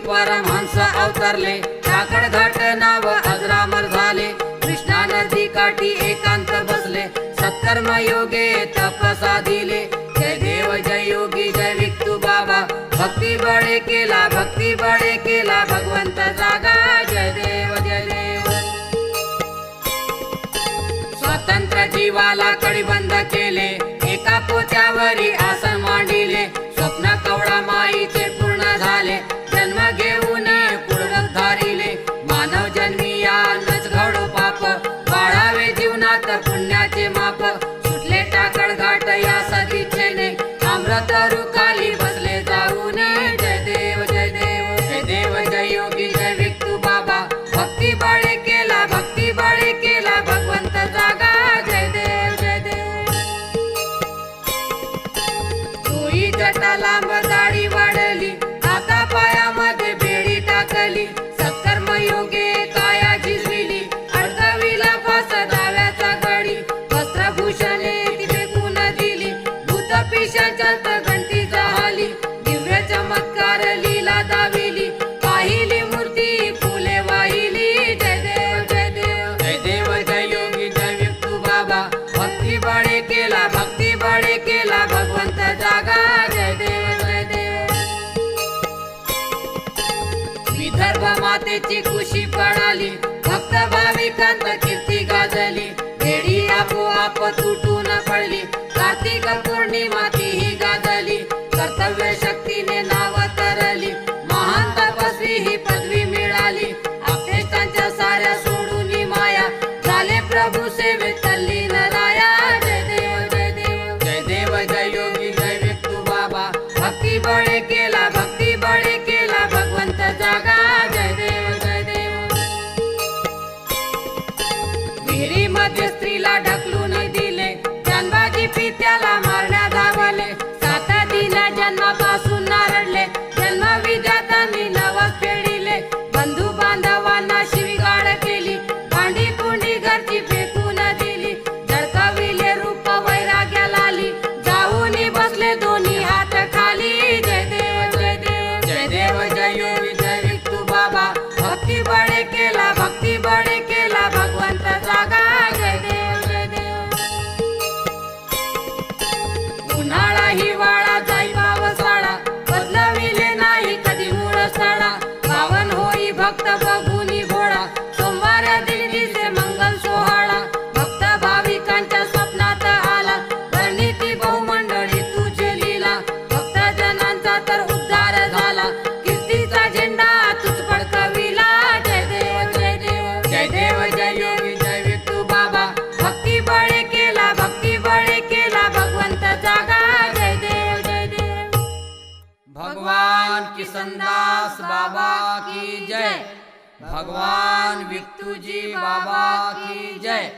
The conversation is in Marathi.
परमहंस अवतरले, टाकड घाट नाव अजरामर झाले। कृष्णा नदी काठी एकांत बसले, सत्कर्म योगे तपसा दिले। जय देव जय योगी जय विठू बाबा, भक्ती बळे केला भगवंत जागा। जय देव जय देव। स्वतंत्र जीवाला कळीबंद केले, एका पोत्यावरी आसन मांडिले। स्वप्न कवडा माईचे पूर्ण झाले, जन्म घेऊन पूर्वक धारिले। मानव जन्मी यानच घडो पाप, वाढावे जीवनात पुण्याचे माप। सुटले टाकड घाट या सदिच्छेने, अमृत रुखाली बसले जाऊन। जय देव जय देव जय देव जय योगी जय विठू बाबा, भक्ती बळे केला भगवंत जागा। जय देव जय देव। तोही जटा लांब दाढी वाढली, आता पायामध्ये बेडी टाकली। सत्कर्म योगे काया झिजविली, अडकविला फास डाव्याचा गडी। वस्त्रभूषणे फेकून दिली, भूत पिशाचांत घंटी जहाली। दिव्य चमत्कार लीला दाविली, पाहिली मूर्ती फुले वाहिली। जय देव जय देव जय देव जय योगी जय विठू बाबा, भक्ती बळे केला भगवंत जागा। जय देव जय देव। विदर्भ मातेची कुशी पडाली, भक्त भाविकांत कीर्ती गाजली। बेडी आपोआप तुटून पडली, कार्तिक पौर्णिमा तीही गाजली। कर्तव्य शक्तीने नाव तरली, महान तपस्वी ही पदवी मिळाली। आपल्या साऱ्या सोडून माया, झाले प्रभू सेवेत तल्लीन राया। जय देव जय देव जय देव जय योगी जय विठू बाबा, भक्ती बळे केला भगवंत जागा। जय देव जय देव। विहिरीमध्ये स्त्रीला ढकलून दिले, जानबाजी पित्याला मारण्या धावले। 7 दिन जन्मापासून नारडले, जन्मविधात्यांनी नवस फेडिले। बंधू बांधवांना शिवीगाळ केली, भांडी कुंडी घरची फेकून दिली। झळकाविले रूप वैराग्याला आली, जाऊन बसले दोन्ही हात खाली। जय देव जय देव जय देव जय योगी जय विठू बाबा, भक्ती बळे केला भगवंत जागा। जय देव जय देव। उन्हाळा हिवाळा जाई पावसाळा, बदलविले नाही कधी मूळ स्थळा। पावन होई भक्त बघुनी भोळा, सोमवार दिवशी मंगल सोहळा। भक्त भाविकांच्या स्वप्नात आला, वर्णिती बहुमंडळी तुझे लीला। भक्त जनांचा तर उद्धार झाला, कीर्तीचा झेंडा तुझ फडकविला। जय देव जय देव जय देव जय योगी जय विठू बाबा, भक्ती बळे केला भगवंत जागा। जय देव जय देव। भगवान किसनदास बाबा की जय, भगवान विठूजी बाबा की जय।